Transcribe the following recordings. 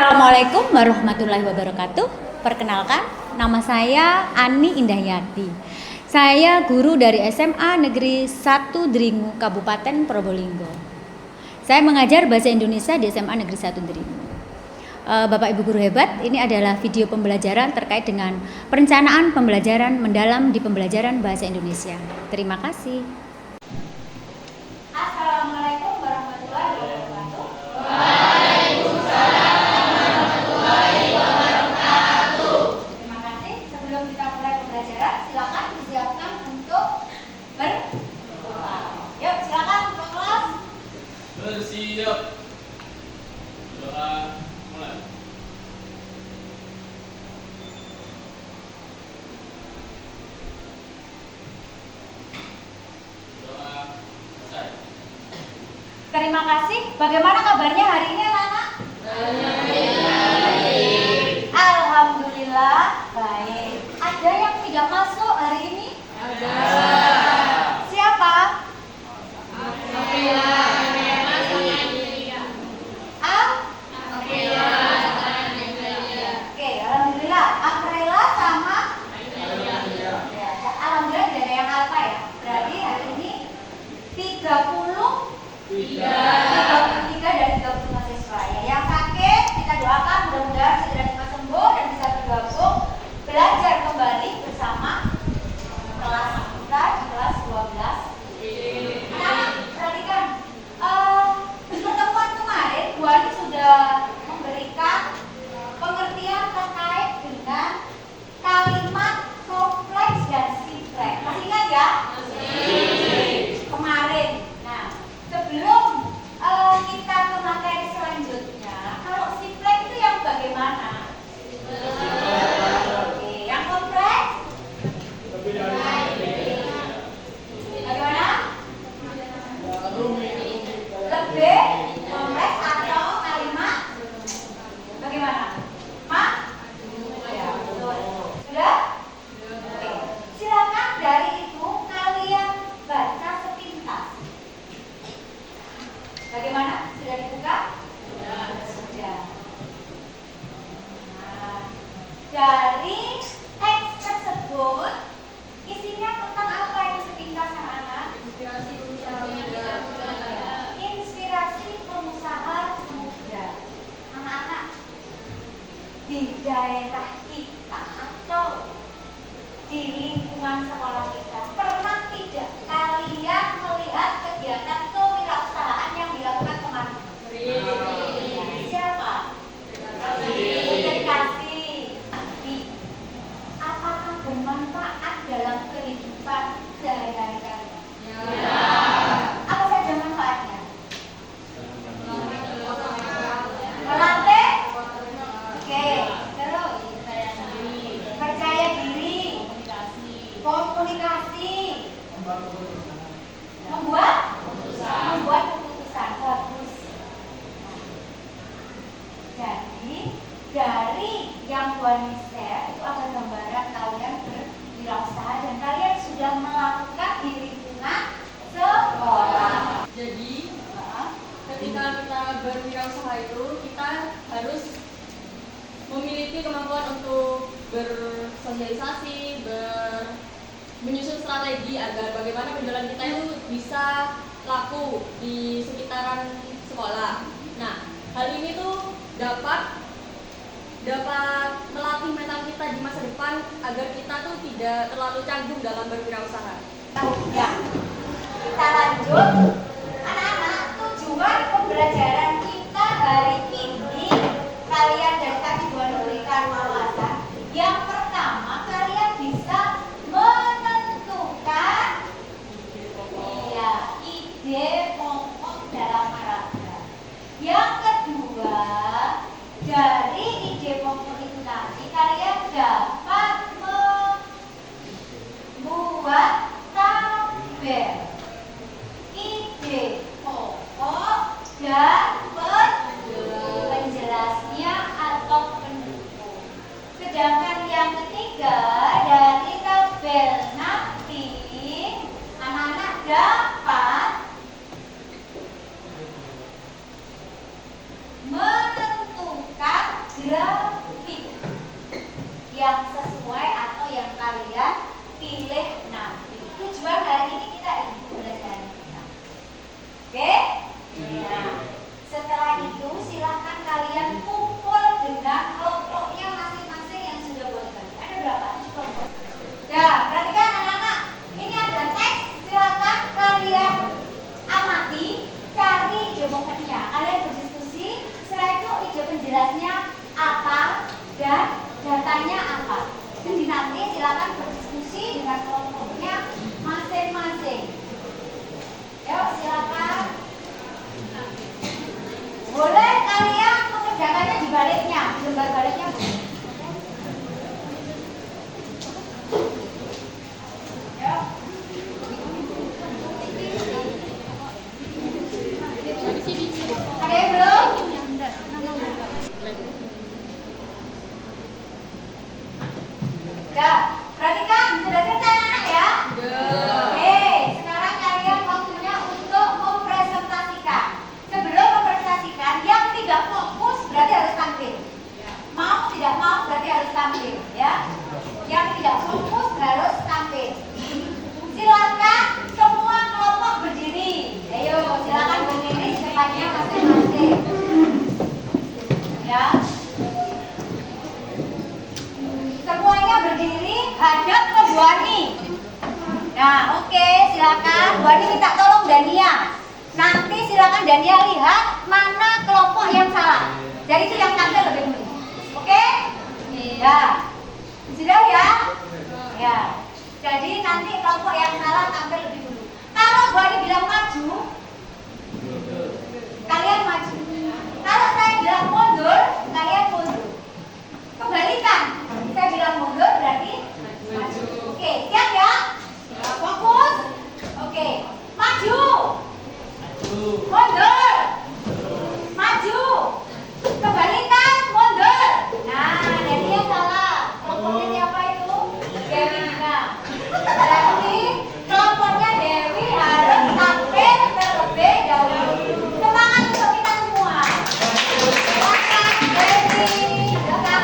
Assalamualaikum warahmatullahi wabarakatuh. Perkenalkan, nama saya Ani Indahyati. Saya guru dari SMA Negeri 1 Dringu, Kabupaten Probolinggo. Saya mengajar bahasa Indonesia di SMA Negeri 1 Dringu. Bapak Ibu guru hebat, ini adalah video pembelajaran terkait dengan perencanaan pembelajaran mendalam di pembelajaran bahasa Indonesia. Terima kasih. Assalamualaikum warahmatullahi wabarakatuh. Terima kasih. Sebelum kita mulai pembelajaran, silakan disiapkan untuk berdoa. Yuk, silakan untuk kelas. Bersiap. Doa mulai. Doa selesai. Terima kasih. Bagaimana kabarnya hari ini, anak-anak? Alhamdulillah baik. Ada yang tidak masuk hari ini? Ada. Siapa? Al? Oke, alhamdulillah. Aprila sama? Ya, alhamdulillah tidak ada yang alfa ya. Berarti hari ini 33 dari 30 mahasiswa ya. Yang sakit kita doakan mudah-mudahan segera cepat sembuh dan bisa bergabung belajar kembali bersama kelas kita di kelas 12. Nah, perhatikan di pertemuan kemarin Bu Ani sudah memberikan pengertian terkait dengan kalimat kompleks dan simpleks. Masih ingat ya? Kemarin. Nah, sebelum kita ke materi selanjutnya, kalau simpleks itu yang bagaimana? Oke, yang kompleks? Bagaimana? Lebih kompleks atau kalimat? Bagaimana? Ya, betul. Sudah? Oke. Silakan dari itu kalian baca sepintas. Bagaimana? Sudah dibuka? Sudah. Nah, dari teks tersebut isinya tentang apa itu sepintas anak-anak? Inspirasi pengusaha muda. Anak-anak, di daerah kita atau di lingkungan sekolah kita, pernah tidak kalian melihat kegiatan kewirausahaan yang dilakukan kemarin? Siapa? Kasih. Apakah bermanfaat dalam kehidupan sehari-hari kalian? Apa saja manfaatnya? Melatih? Oke, terus percaya diri, komunikasi, membuat keputusan. Bagus. Jadi dari yang Bu Ani share itu ada gambaran kalian berwirausaha dan kalian sudah melakukan di lingkungan sekolah. Jadi, ketika kita berwirausaha itu, kita harus memiliki kemampuan untuk bersosialisasi, menyusun strategi agar bagaimana penjualan kita itu bisa laku di sekitaran sekolah. Nah, hal ini tuh dapat melatih mental kita di masa depan agar kita tuh tidak terlalu canggung dalam berwirausaha. Ya, kita lanjut. Anak-anak, tujuan pembelajaran kita hari ini kalian dari tadi memberikan wawasan. Yang pertama, kalian bisa menentukan ide pokok dalam paragraf. Yang kedua, dari ide pokok itu nanti kalian dapat membuat tabel ide pokok dan grafik yang sesuai atau yang kalian pilih nanti. Tujuan hari ini kita ingin belajar kita. Oke? Nah, setelah itu silakan kalian kumpul dengan kelompoknya masing-masing yang sudah buat tadi. Ada berapa? Kelompok. Ya, perhatikan anak-anak. Ini ada teks. Silakan kalian amati, cari jawabannya. Kalian berdiskusi. Setelah itu ide penjelasnya apa dan datanya apa. Jadi nanti silakan berdiskusi dengan kelompoknya masing-masing. Yuk, silakan. Boleh kalian mengerjakannya di baliknya, di lembar baliknya boleh. Yuk. Ada yang belum? Udah, perhatikan, sudah selesai anak ya? Oke, sekarang kalian waktunya untuk mempresentasikan. Sebelum mempresentasikan, yang tidak fokus berarti harus tampil. Mau tidak mau berarti harus tampil, ya. Yang tidak fokus harus tampil. Silakan semua kelompok berdiri. Ayo, silakan berdiri di tempatnya masing-masing. Ya. Semuanya berdiri hadap ke Bu Ani. Nah, oke, silakan. Bu Ani minta tolong Dania. Nanti silakan Dania lihat mana kelompok yang salah. Jadi itu yang tampil lebih dulu. Oke? Ya. Sudah ya? Ya. Jadi nanti kelompok yang salah tampil lebih dulu. Kalau Bu Ani bilang maju, kalian maju. Kalau saya bilang mundur, kalian mundur. Kembalikan. Saya bilang mundur berarti maju. Oke, siap ya? Fokus. Oke, maju. Mundur. Maju. Kembalikan, mundur. Nah, jadi yang salah. Kelompoknya siapa itu? Dewi Dina. Berarti kelompoknya Dewi harus tampil terlebih dahulu. Semangat untuk kita semua. Silakan Dewi. Silakan.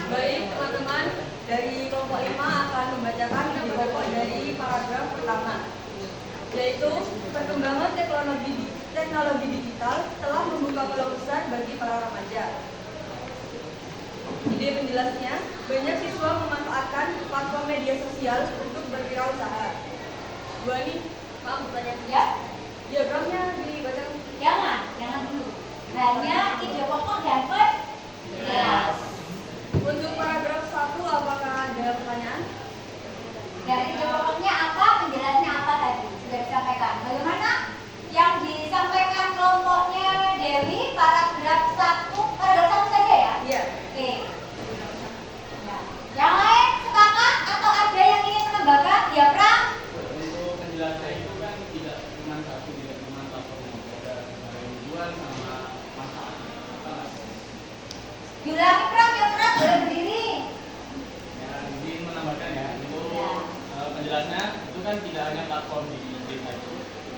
Baik teman-teman, dari kelompok 5 akan membacakan ide pokok dari paragraf pertama, yaitu perkembangan teknologi digital telah membuka peluang besar bagi para remaja. Ide penjelasnya, banyak siswa memanfaatkan platform media sosial untuk berwirausaha. Bu Ani, maaf bertanya. Ya. Diagramnya dibacakan. Jangan dulu. Hanya ide pokok dan penjelas. Untuk paragraf 1, apakah ada pertanyaan? Dari ide pokoknya apa, penjelasnya apa tadi sudah disampaikan. Bagaimana yang disampaikan kelompoknya Dewi paragraf 1 saja ya? Iya. Oke. Ya. Yang lain sepakat atau ada yang ingin menambahkan? Ya, Pram. Untuk penjelasan itu kan tidak cuma satu, tidak cuma platform, ada tujuan sama masalah. Diulangi, Pram, ya Pram, boleh berdiri. Ya, izin menambahkan ya, itu penjelasnya itu kan tidak hanya platform di desa itu,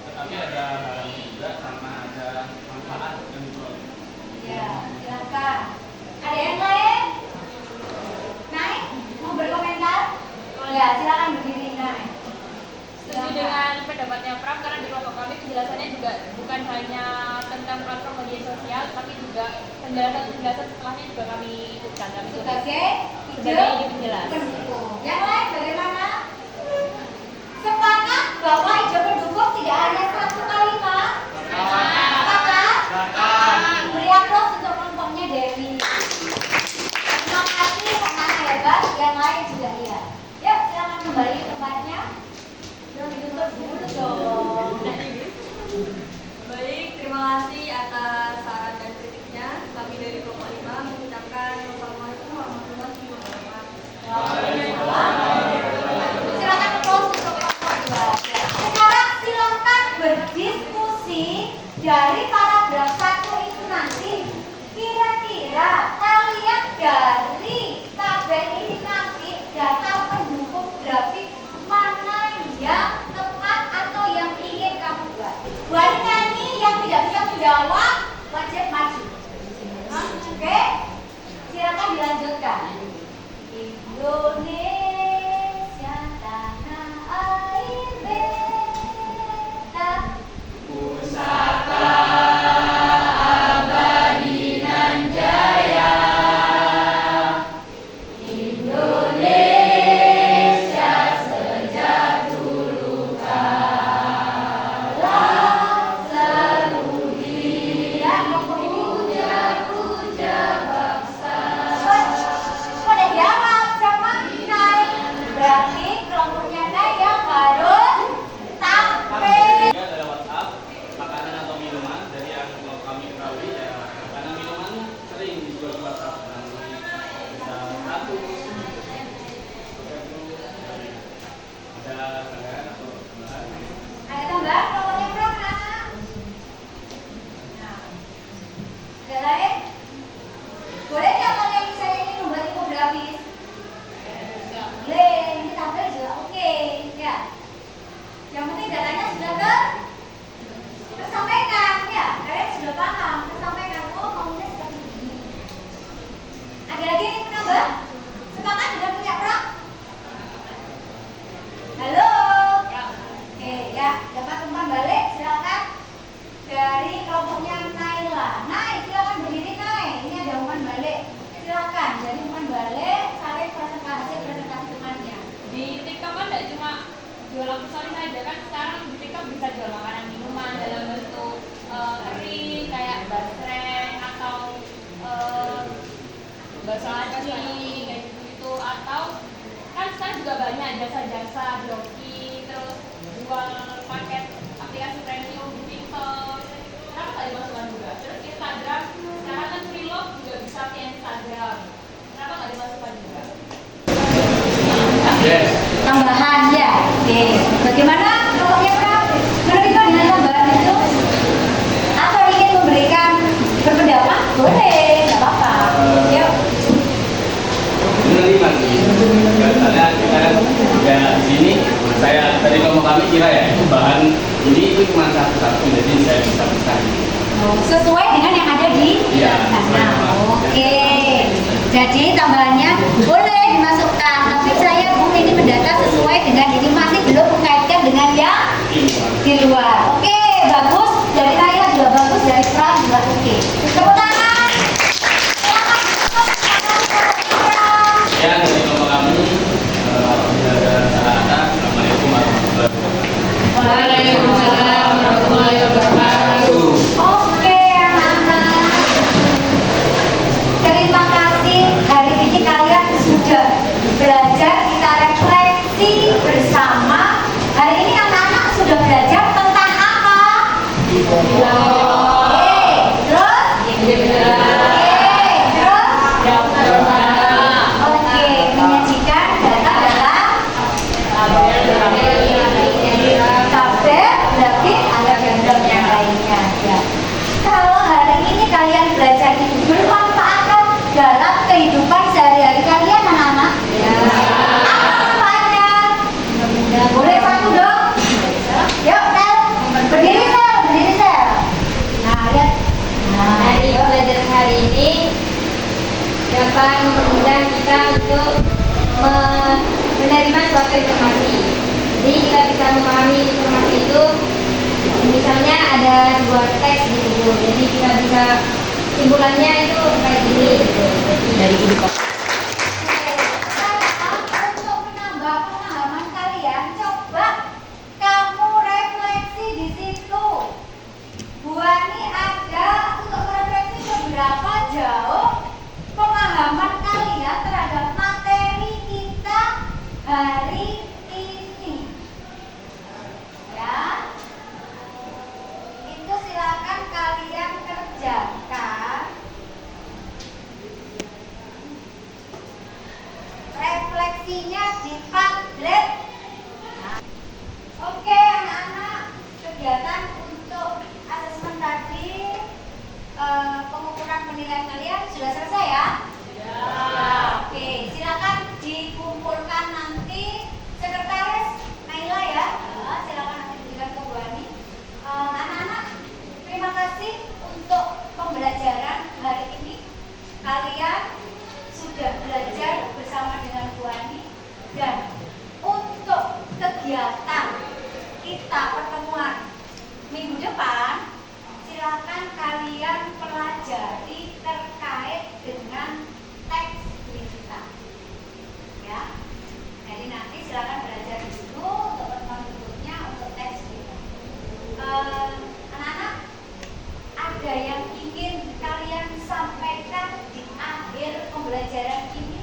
tetapi ada hal juga sama ada manfaat dan jual. Ya, silakan. Ada yang lain? Naik, mau berkomentar? Ya, silakan berdiri, naik. Setuju dengan pendapatnya Pram, karena di kelompok kami penjelasannya juga bukan hanya tentang platform media sosial, tapi juga penjelasan setelahnya juga kami ikutkan. Sebagai Sebagai ide penjelas. pendukung. Yang lain bagaimana? Sepakat bahwa ide pendukung tidak hanya satu kalimat. Sepakat? Beri aplaus untuk kelompoknya Dewi. Terima kasih anak-anak hebat. Yang lain juga iya. Yuk, silakan kembali ke tempatnya. Jangan ditutup dulu dong. Baik, terima kasih atas saran dan kritiknya. Kami dari kelompok 5 mengucapkan wassalamualaikum warahmatullahi wabarakatuh. Silakan aplaus untuk kelompok 2. Sekarang silakan Ada lain? Boleh nggak kalian saya ini membuat infografis? Boleh, ini tampil juga oke, ya. Yang penting datanya sudah tersampaikan, ya. Kalian sudah paham, tersampaikan. Oh, maunya seperti ini. Ada lagi yang menambah? Semangat sudah punya perang? Halo? Oke, ya. Dapat umpan balik, silakan. Dari kelompoknya Naila. Naik, silakan berdiri Naik. Ini ada umpan balik. Silakan. Jadi umpan balik, saling presentasi temannya. Di TikTok kan tidak cuma jual aksesoris saja kan, sekarang di TikTok bisa jual makanan minuman dalam bentuk kering kayak basreng atau bakso aci kayak gitu, atau kan sekarang juga banyak jasa-jasa joki, terus jual paket aplikasi premium di TikTok. Kenapa nggak dimasukkan juga? Terus Instagram sekarang kan vlog juga bisa via Instagram. Kenapa nggak dimasukkan juga? Yes. Tambahan ya. Oke. Bagaimana kalau yang menerima dengan tambahan itu? Atau ingin memberikan berpendapat? Boleh, nggak apa-apa. Yuk. Menerima sih. Karena kita kan ya di sini saya dari kelompok kami kira ya bahan ini itu cuma satu-satu, jadi saya bisa pesan. Sesuai dengan yang ada di Iya. sana. Oke. Jadi tambahannya boleh dimasukkan, tapi saya ini mendata sesuai dengan ini, masih belum mengaitkan dengan yang di luar. Oke, bagus. Dari Naila juga bagus, dari Pram juga oke. Tepuk tangan. Ya dari kelompok kami ada sarana. Assalamualaikum warahmatullahi wabarakatuh. Waalaikumsalam warahmatullahi wabarakatuh. Oke, anak-anak. Terima kasih. Hari ini kalian sudah belajar, kita refleksi bersama. Hari ini anak-anak sudah belajar tentang apa? Oke, terus? Oke, menyajikan data dalam tabel, grafik, ada diagram yang lainnya. Ya. Kalau hari ini kalian belajar itu bermanfaat dalam kehidupan sehari-hari kalian, anak-anak? Apa manfaatnya? Boleh satu dong? Yuk, Sel. Berdiri, Sel. Berdiri, Sel. Nah, lihat. Dari pelajaran hari ini dapat memudahkan kita untuk menerima suatu informasi. Jadi kita bisa memahami informasi itu. Misalnya ada sebuah teks di buku, jadi kita bisa simpulannya itu kayak gini gitu. Dari buku. Untuk menambah pemahaman kalian, coba kamu refleksi di situ. Bu Ani ada untuk merefleksi seberapa jauh pemahaman kalian terhadap materi kita hari ini. Ya, itu silakan kalian kerjakan. Refleksinya di Padlet. Nah, oke anak-anak, kegiatan untuk asesmen tadi, pengukuran penilaian kalian sudah selesai ya? Ya. Oke, silakan dikumpulkan nanti sekretaris Naila ya. Silakan nanti berikan ke Bu Ani. Anak-anak, terima kasih untuk pembelajaran hari ini. Kalian sudah belajar bersama dengan Bu Ani, dan untuk kegiatan kita pertemuan minggu depan, silakan kalian pelajari terkait dengan teks berita. Ya, jadi nanti silakan belajar dulu untuk pertemuan berikutnya untuk teks berita. Anak-anak, ada yang ingin kalian sampaikan di akhir pembelajaran ini?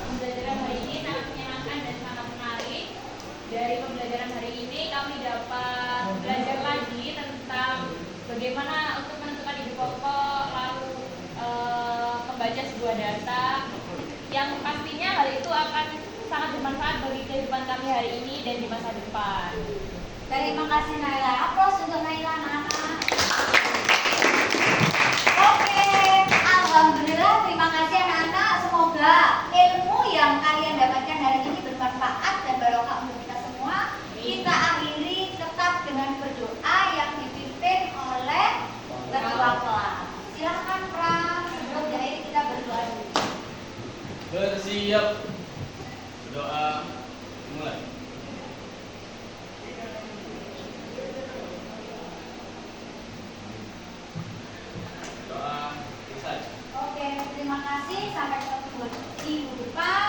Pembelajaran hari ini sangat menyenangkan dan sangat menarik. Dari pembelajaran hari ini kami dapat belajar lagi tentang bagaimana untuk menentukan ide pokok, lalu membaca sebuah data yang pastinya hal itu akan sangat bermanfaat bagi kehidupan kami hari ini dan di masa depan. Terima kasih Naila. Aplaus untuk Naila, anak-anak. Oke. kelas. Silakan Pram, sebelum diakhiri kita berdoa dulu. Bersiap. Doa mulai. Doa selesai. Oke, terima kasih. Sampai ketemu minggu depan.